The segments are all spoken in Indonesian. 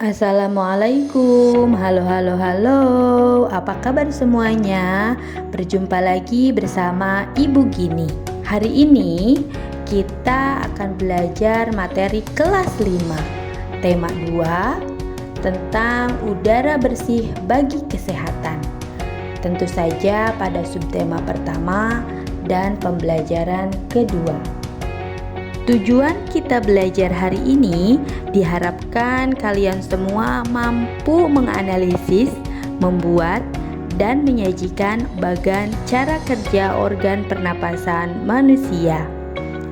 Assalamualaikum, halo halo halo, apa kabar semuanya? Berjumpa lagi bersama Ibu Gini. Hari ini kita akan belajar materi kelas 5, tema 2, tentang udara bersih bagi kesehatan. Tentu saja pada subtema pertama dan pembelajaran kedua. Tujuan kita belajar hari ini diharapkan kalian semua mampu menganalisis, membuat, dan menyajikan bagan cara kerja organ pernapasan manusia.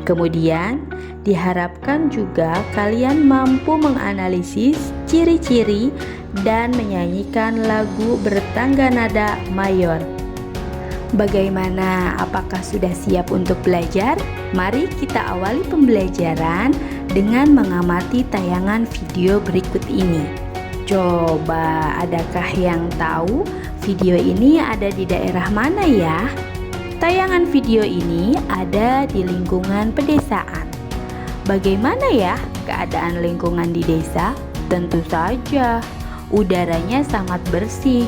Kemudian, diharapkan juga kalian mampu menganalisis ciri-ciri dan menyanyikan lagu bertangga nada mayor. Bagaimana? Apakah sudah siap untuk belajar? Mari kita awali pembelajaran dengan mengamati tayangan video berikut ini. Coba, adakah yang tahu video ini ada di daerah mana ya? Tayangan video ini ada di lingkungan pedesaan. Bagaimana ya keadaan lingkungan di desa? Tentu saja, udaranya sangat bersih.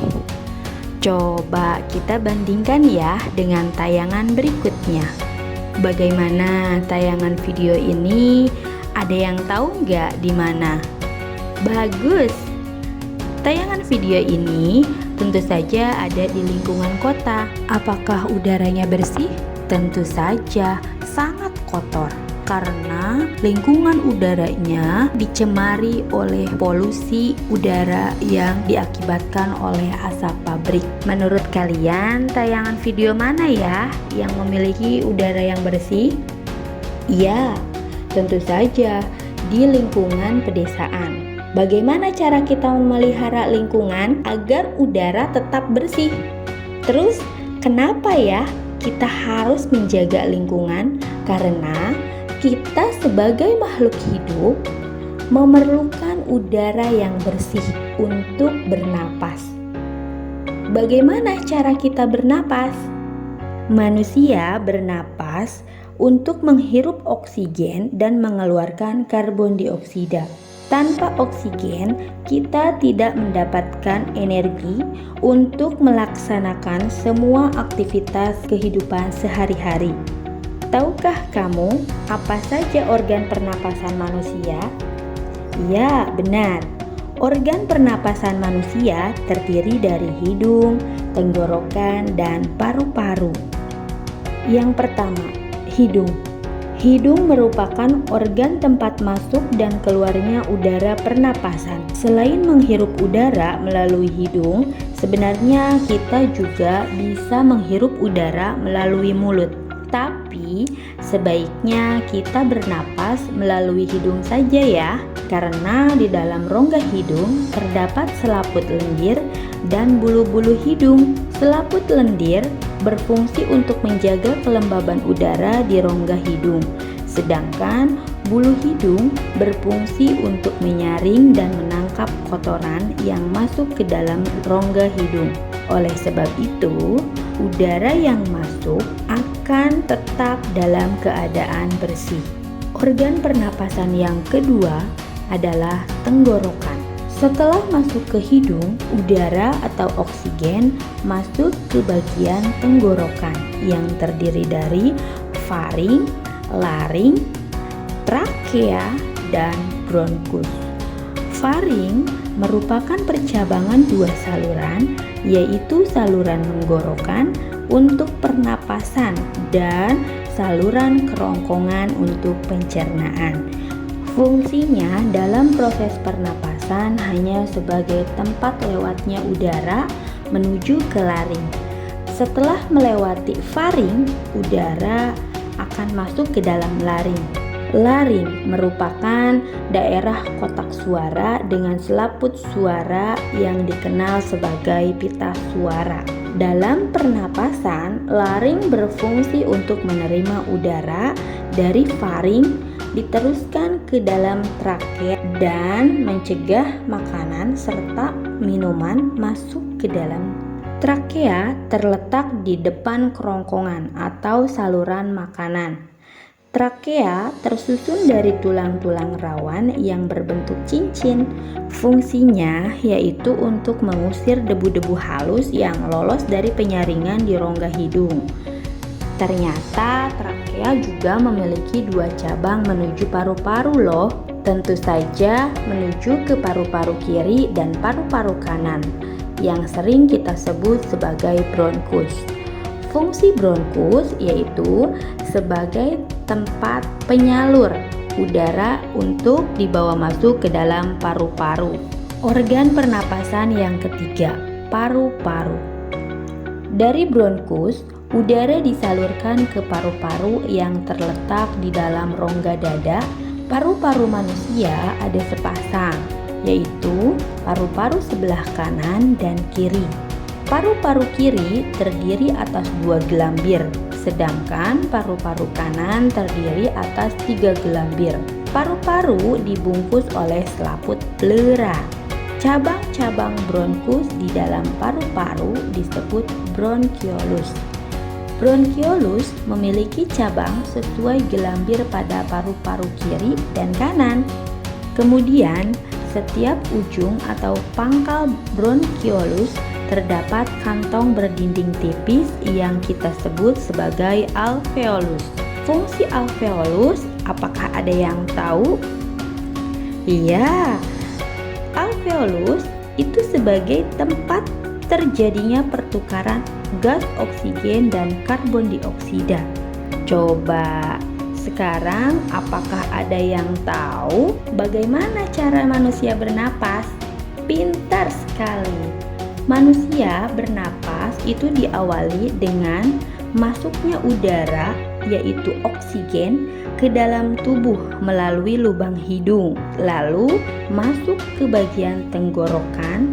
Coba kita bandingkan ya dengan tayangan berikutnya. Bagaimana tayangan video ini? Ada yang tahu nggak di mana? Bagus. Tayangan video ini tentu saja ada di lingkungan kota. Apakah udaranya bersih? Tentu saja sangat kotor. Karena lingkungan udaranya dicemari oleh polusi udara yang diakibatkan oleh asap pabrik. Menurut kalian, tayangan video mana ya yang memiliki udara yang bersih? Ya, tentu saja di lingkungan pedesaan. Bagaimana cara kita memelihara lingkungan agar udara tetap bersih? Terus, kenapa ya kita harus menjaga lingkungan? Karena kita sebagai makhluk hidup memerlukan udara yang bersih untuk bernapas. Bagaimana cara kita bernapas? Manusia bernapas untuk menghirup oksigen dan mengeluarkan karbon dioksida. Tanpa oksigen, kita tidak mendapatkan energi untuk melaksanakan semua aktivitas kehidupan sehari-hari. Tahukah kamu apa saja organ pernapasan manusia? Ya, benar. Organ pernapasan manusia terdiri dari hidung, tenggorokan, dan paru-paru. Yang pertama, hidung. Hidung merupakan organ tempat masuk dan keluarnya udara pernapasan. Selain menghirup udara melalui hidung, sebenarnya kita juga bisa menghirup udara melalui mulut. Tapi sebaiknya kita bernapas melalui hidung saja ya, karena di dalam rongga hidung terdapat selaput lendir dan bulu-bulu hidung. Selaput lendir berfungsi untuk menjaga kelembaban udara di rongga hidung, sedangkan bulu hidung berfungsi untuk menyaring dan menangkap kotoran yang masuk ke dalam rongga hidung. Oleh sebab itu, udara yang masuk akan tetap dalam keadaan bersih. Organ pernapasan yang kedua adalah tenggorokan. Setelah masuk ke hidung, udara atau oksigen masuk ke bagian tenggorokan yang terdiri dari faring, laring, trakea, dan bronkus. Faring merupakan percabangan dua saluran, yaitu saluran tenggorokan untuk pernapasan dan saluran kerongkongan untuk pencernaan. Fungsinya dalam proses pernapasan hanya sebagai tempat lewatnya udara menuju ke laring. Setelah melewati faring, udara akan masuk ke dalam laring. Laring merupakan daerah kotak suara dengan selaput suara yang dikenal sebagai pita suara. Dalam pernapasan, laring berfungsi untuk menerima udara dari faring diteruskan ke dalam trakea dan mencegah makanan serta minuman masuk ke dalam. Trakea terletak di depan kerongkongan atau saluran makanan. Trakea tersusun dari tulang-tulang rawan yang berbentuk cincin. Fungsinya yaitu untuk mengusir debu-debu halus yang lolos dari penyaringan di rongga hidung. Ternyata trakea juga memiliki dua cabang menuju paru-paru loh. Tentu saja menuju ke paru-paru kiri dan paru-paru kanan, yang sering kita sebut sebagai bronkus. Fungsi bronkus yaitu sebagai tempat penyalur udara untuk dibawa masuk ke dalam paru-paru. Organ pernapasan yang ketiga, paru-paru. Dari bronkus, udara disalurkan ke paru-paru yang terletak di dalam rongga dada. Paru-paru manusia ada sepasang, yaitu paru-paru sebelah kanan dan kiri. Paru-paru kiri terdiri atas 2 gelambir, sedangkan paru-paru kanan terdiri atas 3 gelambir. Paru-paru dibungkus oleh selaput pleura. Cabang-cabang bronkus di dalam paru-paru disebut bronkiolus. Bronkiolus memiliki cabang sesuai gelambir pada paru-paru kiri dan kanan. Kemudian, setiap ujung atau pangkal bronkiolus terdapat kantong berdinding tipis yang kita sebut sebagai alveolus. Fungsi alveolus, apakah ada yang tahu? Iya, alveolus itu sebagai tempat terjadinya pertukaran gas oksigen dan karbon dioksida. Coba sekarang apakah ada yang tahu bagaimana cara manusia bernapas? Pintar sekali. Manusia bernapas itu diawali dengan masuknya udara, yaitu oksigen, ke dalam tubuh melalui lubang hidung, lalu masuk ke bagian tenggorokan,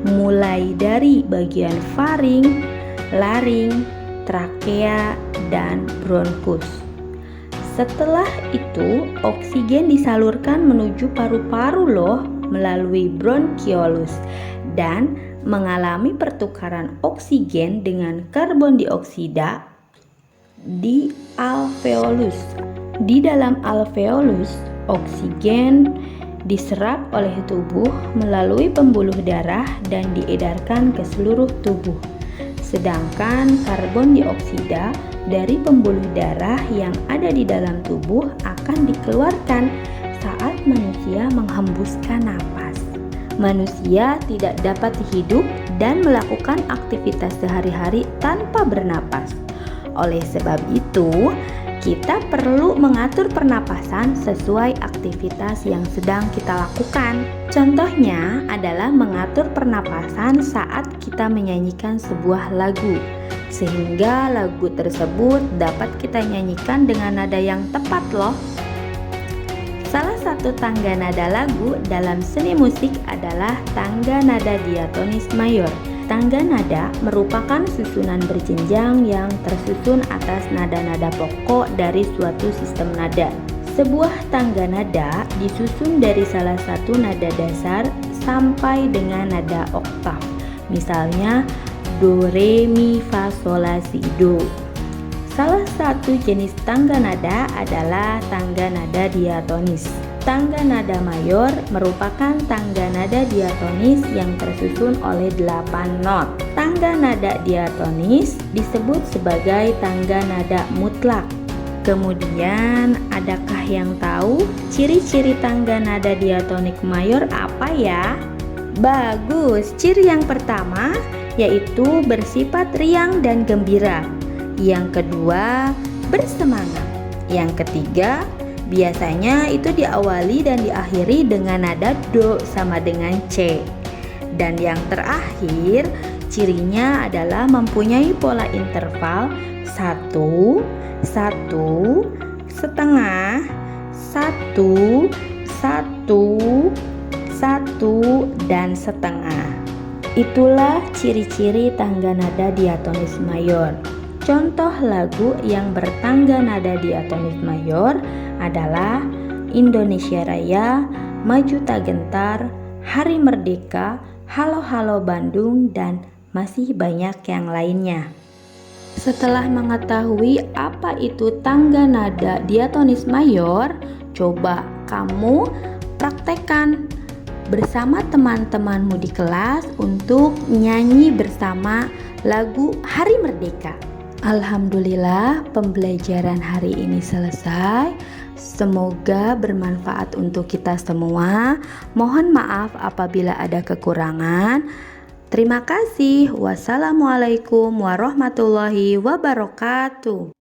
mulai dari bagian faring, laring, trakea, dan bronkus. Setelah itu, oksigen disalurkan menuju paru-paru loh melalui bronkiolus dan mengalami pertukaran oksigen dengan karbon dioksida di alveolus. Di dalam alveolus, oksigen diserap oleh tubuh melalui pembuluh darah dan diedarkan ke seluruh tubuh. Sedangkan karbon dioksida dari pembuluh darah yang ada di dalam tubuh akan dikeluarkan saat manusia menghembuskan napas. Manusia tidak dapat hidup dan melakukan aktivitas sehari-hari tanpa bernapas. Oleh sebab itu, kita perlu mengatur pernapasan sesuai aktivitas yang sedang kita lakukan. Contohnya adalah mengatur pernapasan saat kita menyanyikan sebuah lagu, sehingga lagu tersebut dapat kita nyanyikan dengan nada yang tepat loh. Salah satu tangga nada lagu dalam seni musik adalah tangga nada diatonis mayor. Tangga nada merupakan susunan berjenjang yang tersusun atas nada-nada pokok dari suatu sistem nada. Sebuah tangga nada disusun dari salah satu nada dasar sampai dengan nada oktav. Misalnya do, re, mi, fa, sol, la, si, do. Salah satu jenis tangga nada adalah tangga nada diatonis. Tangga nada mayor merupakan tangga nada diatonis yang tersusun oleh 8 not. Tangga nada diatonis disebut sebagai tangga nada mutlak. Kemudian, adakah yang tahu ciri-ciri tangga nada diatonik mayor apa ya? Bagus, ciri yang pertama yaitu bersifat riang dan gembira. Yang kedua, bersemangat. Yang ketiga, biasanya itu diawali dan diakhiri dengan nada do sama dengan C. Dan yang terakhir, cirinya adalah mempunyai pola interval 1, 1, setengah, 1, 1, 1, dan setengah. Itulah ciri-ciri tangga nada diatonis mayor. Contoh lagu yang bertangga nada diatonis mayor adalah Indonesia Raya, Maju Tak Gentar, Hari Merdeka, Halo Halo Bandung, dan masih banyak yang lainnya. Setelah mengetahui apa itu tangga nada diatonis mayor, coba kamu praktekkan bersama teman-temanmu di kelas untuk nyanyi bersama lagu Hari Merdeka. Alhamdulillah, pembelajaran hari ini selesai. Semoga bermanfaat untuk kita semua. Mohon maaf apabila ada kekurangan. Terima kasih. Wassalamualaikum warahmatullahi wabarakatuh.